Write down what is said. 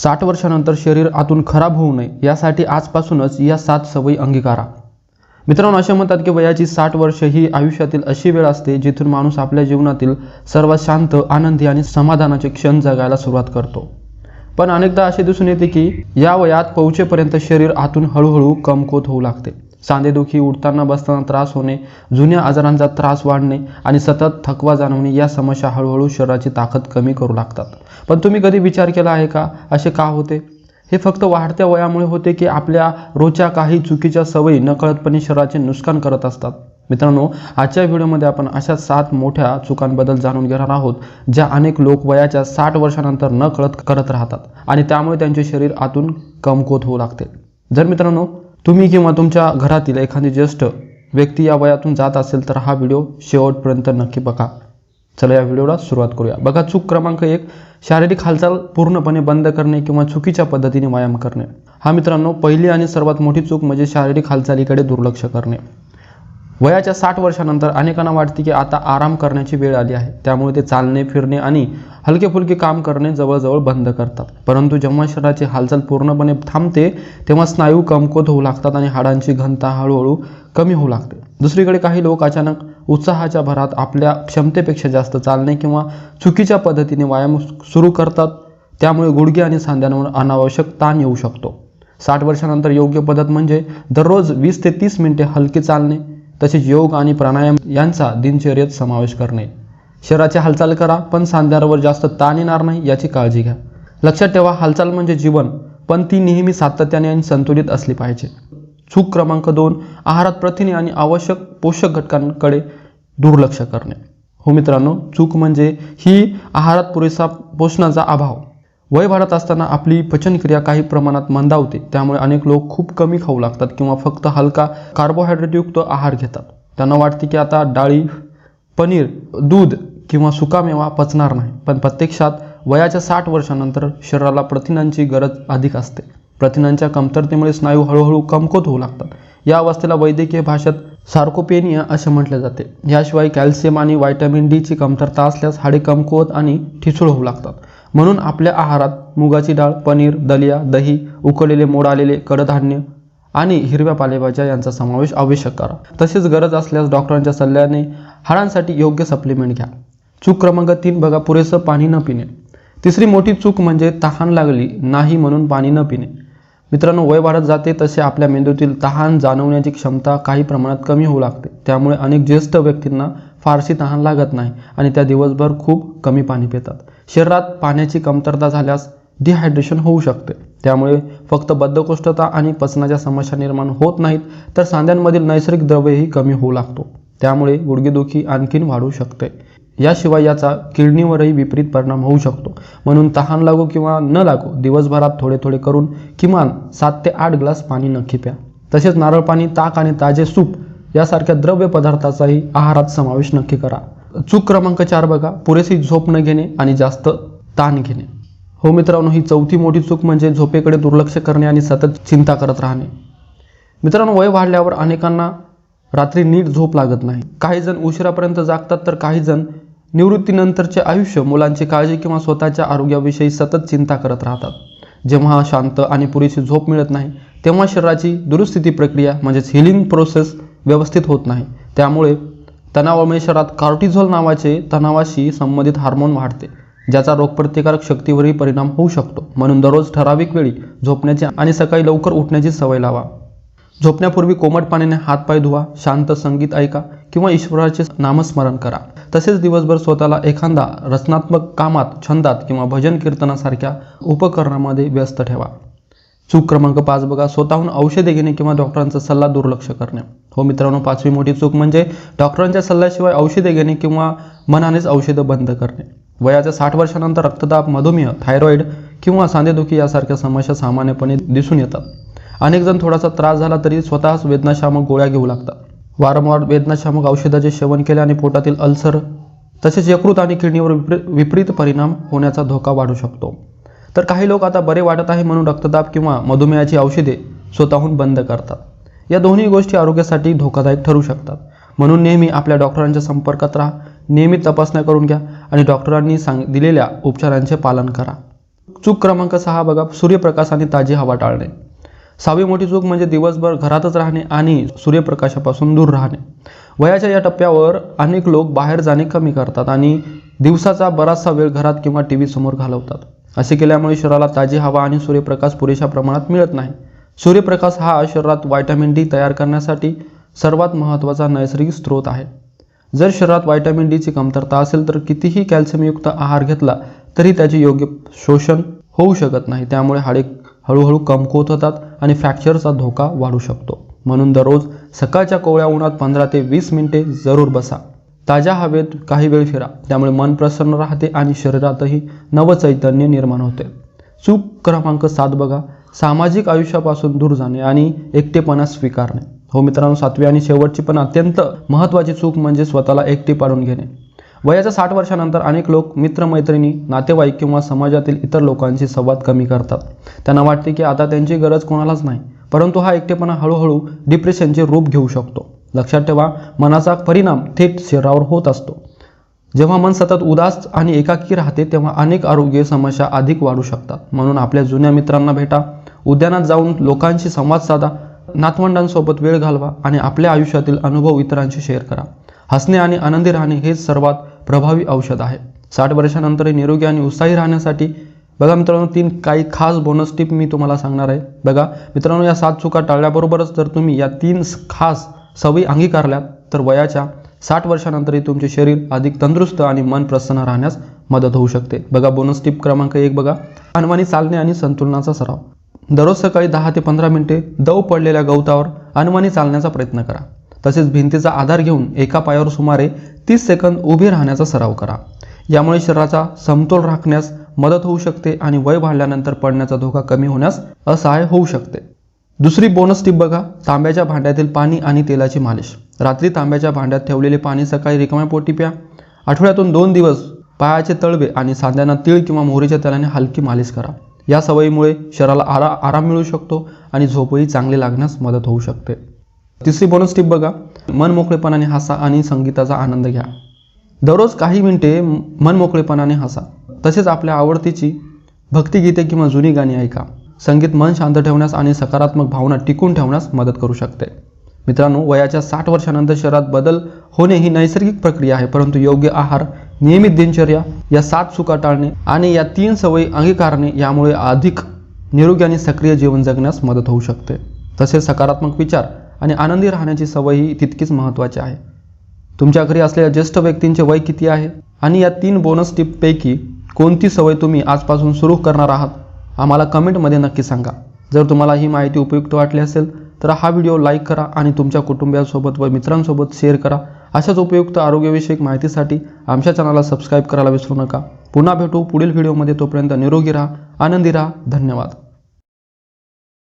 60 वर्षानंतर शरीर आतून खराब होऊ नये यासाठी आजपासूनच या 7 सवयी अंगीकारा। मित्रांनो, असे म्हणतात की वयाची 60 वर्ष ही आयुष्यातील अशी वेळ असते जिथून माणूस आपल्या जीवनातील सर्वात शांत, आनंदी आणि समाधानाचे क्षण जगायला सुरुवात करतो। पण अनेकदा असे दिसून येते की या वयात पोहोचेपर्यंत शरीर आतून हळूहळू कमकुवत होऊ लागते। सांधेदुखी, उठताना बसताना त्रास होणे, जुन्या आजारांचा त्रास वाढणे आणि सतत थकवा जाणवणे या समस्या हळूहळू शरीराची ताकद कमी करू लागतात। पण तुम्ही कधी विचार केला आहे का असे का होते? हे फक्त वाढत्या वयामुळे होते की आपल्या रोजच्या काही चुकीच्या सवयी नकळतपणे शरीराचे नुकसान करत असतात? मित्रांनो, आजच्या व्हिडिओमध्ये आपण अशा 7 मोठ्या चुकांबद्दल जाणून घेणार आहोत ज्या अनेक लोक वयाच्या 60 वर्षानंतर नकळत करत राहतात आणि त्यामुळे त्यांचे शरीर आतून कमकुवत होऊ लागते। जर मित्रांनो तुम्ही किंवा तुमच्या घरातील एखादी ज्येष्ठ व्यक्ती या वयातून जात असेल तर हा व्हिडिओ शेवटपर्यंत नक्की बघा। चला या व्हिडिओला सुरुवात करूया। बघा, चूक क्रमांक 1, शारीरिक हालचाल पूर्णपणे बंद करणे किंवा चुकीच्या पद्धतीने व्यायाम करणे। हा मित्रांनो पहिली आणि सर्वात मोठी चूक म्हणजे शारीरिक हालचालीकडे दुर्लक्ष करणे। वयाच्या 60 वर्षानंतर अनेकांना वाटते की आता आराम करण्याची वेळ आली आहे, त्यामुळे ते चालणे, फिरणे आणि हलके फुलके काम करणे जवळजवळ बंद करतात। परंतु जेव्हा शरीराची हालचाल पूर्णपणे थांबते तेव्हा स्नायू कमकुवत होऊ लागतात आणि हाडांची घनता हळूहळू कमी होऊ लागते। दुसरीकडे काही लोक अचानक उत्साहाच्या भरात आपल्या क्षमतेपेक्षा जास्त चालणे किंवा चुकीच्या पद्धतीने व्यायाम सुरू करतात, त्यामुळे गुडघे आणि सांध्यांवर अनावश्यक ताण येऊ शकतो। 60 वर्षानंतर योग्य पद्धत म्हणजे दररोज 20 ते 30 मिनिटे हलके चालणे, तसेच योग आणि प्राणायाम यांचा दिनचर्येत समावेश करणे। शरीराची हालचाल करा, पण सांध्यांवर जास्त ताण येणार नाही याची काळजी घ्या। लक्षात ठेवा, हालचाल म्हणजे जीवन, पण ती नेहमी सातत्याने आणि संतुलित असली पाहिजे। चूक क्रमांक 2, आहारात प्रथिने आणि आवश्यक पोषक घटकांकडे दुर्लक्ष करणे। हो मित्रांनो, चूक म्हणजे ही आहारात पुरेसा पोषणाचा अभाव। वय वाढत असताना आपली पचनक्रिया काही प्रमाणात मंदावते, त्यामुळे अनेक लोक खूप कमी खाऊ लागतात किंवा फक्त हलका कार्बोहायड्रेटयुक्त आहार घेतात। त्यांना वाटते की आता डाळी, पनीर, दूध किंवा सुकामेवा पचणार नाही, पण प्रत्यक्षात वयाच्या 60 वर्षानंतर शरीराला प्रथिनांची गरज अधिक असते। प्रथिनांच्या कमतरतेमुळे स्नायू हळूहळू कमकुवत होऊ लागतात। या अवस्थेला वैद्यकीय भाषेत सार्कोपेनिया असे म्हटले जाते। याशिवाय कॅल्शियम आणि व्हिटॅमिन डी ची कमतरता असल्यास हाडे कमकुवत आणि ठिसूळ होऊ लागतात। म्हणून आपल्या आहारात मुगाची डाळ, पनीर, दलिया, दही, उकळलेले मोड आलेले कडधान्य आणि हिरव्या पालेभाज्या यांचा समावेश आवश्यक करा। तसेच गरज असल्यास डॉक्टरांच्या सल्ल्याने हाडांसाठी योग्य सप्लिमेंट घ्या। चूक क्रमांक 3, बघा, पुरेसं पाणी न पिणे। तिसरी मोठी चूक म्हणजे तहान लागली नाही म्हणून पाणी न पिणे। मित्रांनो, वय वाढत जाते तसे आपल्या मेंदूतील तहान जाणवण्याची क्षमता काही प्रमाणात कमी होऊ लागते, त्यामुळे अनेक ज्येष्ठ व्यक्तींना फारशी तहान लागत नाही आणि त्या दिवसभर खूप कमी पाणी पितात। शरीरात पाण्याची कमतरता झाल्यास डिहायड्रेशन होऊ शकते, त्यामुळे फक्त बद्धकोष्ठता आणि पचनाच्या समस्या निर्माण होत नाहीत तर सांध्यांमधील नैसर्गिक द्रव्यही कमी होऊ लागतो, त्यामुळे गुडघेदुखी आणखीन वाढू शकते। याशिवाय याचा किडनीवरही विपरीत परिणाम होऊ शकतो। म्हणून तहान लागो किंवा न लागो, दिवसभरात थोडे थोडे करून किमान 7 ते 8 ग्लास पाणी नक्की प्या। तसेच नारळ पाणी, ताक आणि ताजे सूप यासारख्या द्रव्य पदार्थाचाही आहारात समावेश नक्की करा। चूक क्रमांक 4, बघा, पुरेशी झोप न घेणे आणि जास्त ताण घेणे। हो मित्रांनो, ही चौथी मोठी चूक म्हणजे झोपेकडे दुर्लक्ष करणे आणि सतत चिंता करत राहणे। मित्रांनो, वय वाढल्यावर अनेकांना रात्री नीट झोप लागत नाही। काही जण उशिरापर्यंत जागतात तर काही जण निवृत्तीनंतरचे आयुष्य, मुलांची काळजी किंवा स्वतःच्या आरोग्याविषयी सतत चिंता करत राहतात। जेव्हा शांत आणि पुरेशी झोप मिळत नाही तेव्हा शरीराची दुरुस्ती प्रक्रिया म्हणजेच हिलिंग प्रोसेस व्यवस्थित होत नाही, त्यामुळे तणावामुळे शरीरात कॉर्टिझोल नावाचे तणावाशी संबंधित हार्मोन वाढते, ज्याचा रोगप्रतिकारक शक्तीवरही परिणाम होऊ शकतो। म्हणून दररोज ठराविक वेळी झोपण्याची आणि सकाळी लवकर उठण्याची सवय लावा। झोपण्यापूर्वी कोमट पाण्याने हातपाय धुवा, शांत संगीत ऐका किंवा ईश्वराचे नामस्मरण करा। तसेच दिवसभर स्वतःला एखादा रचनात्मक कामात, छंदात किंवा भजन कीर्तनासारख्या उपकरणामध्ये व्यस्त ठेवा। चूक क्रमांक 5, बघा, स्वतःहून औषधे घेणे किंवा डॉक्टरांचा सल्ला दुर्लक्ष करणे। हो मित्रांनो, 5वी मोठी चूक म्हणजे डॉक्टरांच्या सल्ल्याशिवाय औषधे घेणे किंवा मनानेच औषधं बंद करणे। वयाच्या 60 वर्षानंतर रक्तदाब, मधुमेह, थायरॉइड किंवा सांधेदुखी यासारख्या समस्या सामान्यपणे दिसून येतात। अनेक जण थोडासा त्रास झाला तरी स्वतःच वेदनाशामक गोळ्या घेऊ लागतात। वारंवार वेदनाशामक औषधाचे सेवन केल्याने पोटातील अल्सर तसेच यकृत आणि किडनीवर विपरीत परिणाम होण्याचा धोका वाढू शकतो। तर काही लोक आता बरे वाटत आहे म्हणून रक्तदाब किंवा मधुमेहाची औषधे स्वतःहून बंद करतात। या दोन्ही गोष्टी आरोग्यासाठी धोकादायक ठरू शकतात। म्हणून नेहमी आपल्या डॉक्टरांच्या संपर्कात राहा, नियमित तपासण्या करून घ्या आणि डॉक्टरांनी दिलेल्या उपचारांचे पालन करा। चूक क्रमांक 6 बघा, सूर्यप्रकाश आणि ताजी हवा टाळणे. 6वी मोठी चूक म्हणजे दिवसभर घरातच राहणे आणि सूर्यप्रकाशापासून दूर राहणे. वयाच्या या टप्प्यावर अनेक लोक बाहेर जाणे कमी करतात आणि दिवसाचा बराचसा वेळ घरात किंवा टीव्ही समोर घालवतात. असे केल्यामुळे शरीराला ताजी हवा आणि सूर्यप्रकाश पुरेशा प्रमाणात मिळत नाही. सूर्यप्रकाश हा शरीरात व्हिटॅमिन डी तयार करण्यासाठी सर्वात महत्त्वाचा नैसर्गिक स्रोत आहे. जर शरीरात व्हिटॅमिन डीची कमतरता असेल तर कितीही कॅल्शियमयुक्त आहार घेतला तरी त्याचे योग्य शोषण होऊ शकत नाही. त्यामुळे हाडे हळूहळू कमकुवत होतात आणि फ्रॅक्चरचा धोका वाढू शकतो. म्हणून दररोज सकाळच्या कोवळ्या उन्हात 15 ते 20 मिनिटे जरूर बसा. ताज्या हवेत काही वेळ फिरा. त्यामुळे मन प्रसन्न राहते आणि शरीरातही नवचैतन्य निर्माण होते. चूक क्रमांक 7 बघा, सामाजिक आयुष्यापासून दूर जाणे आणि एकटेपणा स्वीकारणे. हो मित्रांनो, 7वी आणि शेवटची पण अत्यंत महत्त्वाची चूक म्हणजे स्वतःला एकटे पाडून घेणे. वयाच्या 60 वर्षानंतर अनेक लोक मित्रमैत्रिणी, नातेवाईक किंवा समाजातील इतर लोकांशी संवाद कमी करतात. त्यांना वाटते की आता त्यांची गरज कोणालाच नाही. परंतु हा एकटेपणा हळूहळू डिप्रेशनचे रूप घेऊ शकतो. लक्षात ठेवा, मनाचा परिणाम थेट शरीरावर होत असतो. जेव्हा मन सतत उदास आणि एकाकी राहते तेव्हा अनेक आरोग्य समस्या अधिक वाढू शकतात. म्हणून आपल्या जुन्या मित्रांना भेटा, उद्यानात जाऊन लोकांशी संवाद साधा, नातवंडांसोबत वेळ घालवा आणि आपल्या आयुष्यातील अनुभव इतरांशी शेअर करा. हसणे आणि आनंदी राहणे हेच सर्वात प्रभावी औषध आहे. 60 वर्षानंतरही निरोगी आणि उत्साही राहण्यासाठी बघा मित्रांनो, 3 काही खास बोनस टिप मी तुम्हाला सांगणार आहे. बघा मित्रांनो, या 7 चुका टाळल्याबरोबरच जर तुम्ही या 3 खास सवयी अंगीकारल्यात तर वयाच्या 60 वर्षानंतरही तुमचे शरीर अधिक तंदुरुस्त आणि मन प्रसन्न राहण्यास मदत होऊ शकते. बघा बोनस टिप क्रमांक 1 बघा, अनवाणी चालणे आणि संतुलनाचा सराव. दररोज सकाळी 10 ते 15 मिनिटे दव पडलेल्या गवतावर अनवाणी चालण्याचा प्रयत्न करा. तसेच भिंतीचा आधार घेऊन एका पायावर सुमारे 30 सेकंद उभे राहण्याचा सराव करा. यामुळे शरीराचा समतोल राखण्यास मदत होऊ शकते आणि वय वाढल्यानंतर पडण्याचा धोका कमी होण्यास सहाय्य होऊ शकते. दुसरी बोनस टिप बघा, तांब्याच्या भांड्यातील पाणी आणि तेलाची मालिश. रात्री तांब्याच्या भांड्यात ठेवलेले पाणी सकाळी रिकाम्या पोटी प्या. आठवड्यातून 2 दिवस पायाचे तळवे आणि सांध्यांना तीळ किंवा मोहरीच्या तेलाने हलकी मालिश करा. या सवयीमुळे शरीराला आराम मिळू शकतो आणि झोपही चांगली लागण्यास मदत होऊ शकते. तिसरी बोनस टिप बघा, मन मोकळेपणाने हसा आणि संगीताचा आनंद घ्या. दररोज काही मिनिटे मन मोकळेपणाने हसा. तसेच आपल्या आवडतीची भक्तिगीते किंवा जुनी गाणी ऐका. संगीत मन शांत ठेवण्यास आणि सकारात्मक भावना टिकून ठेवण्यास मदत करू शकते. मित्रांनो, वयाच्या 60 वर्षानंतर शरीरात बदल होणे ही नैसर्गिक प्रक्रिया आहे. परंतु योग्य आहार, नियमित दिनचर्या, या 7 चुका टाळणे आणि या 3 सवयी अंगीकारणे यामुळे अधिक निरोगी आणि सक्रिय जीवन जगण्यास मदत होऊ शकते. तसेच सकारात्मक विचार आणि आनंदी राहण्याची सवय ही तितकीच महत्त्वाची आहे. तुमच्या घरी असलेल्या ज्येष्ठ व्यक्तींचे वय किती आहे आणि या 3 बोनस टिपपैकी कोणती सवय तुम्ही आजपासून सुरू करणार आहात आम्हाला कमेंटमध्ये नक्की सांगा. जर तुम्हाला ही माहिती उपयुक्त वाटली असेल तर हा व्हिडिओ लाईक करा आणि तुमच्या कुटुंबियांसोबत व मित्रांसोबत शेअर करा. अशाच उपयुक्त आरोग्यविषयक माहितीसाठी आमच्या चॅनलला सबस्क्राईब करायला विसरू नका. पुन्हा भेटू पुढील व्हिडिओमध्ये. तोपर्यंत निरोगी राहा, आनंदी राहा. धन्यवाद.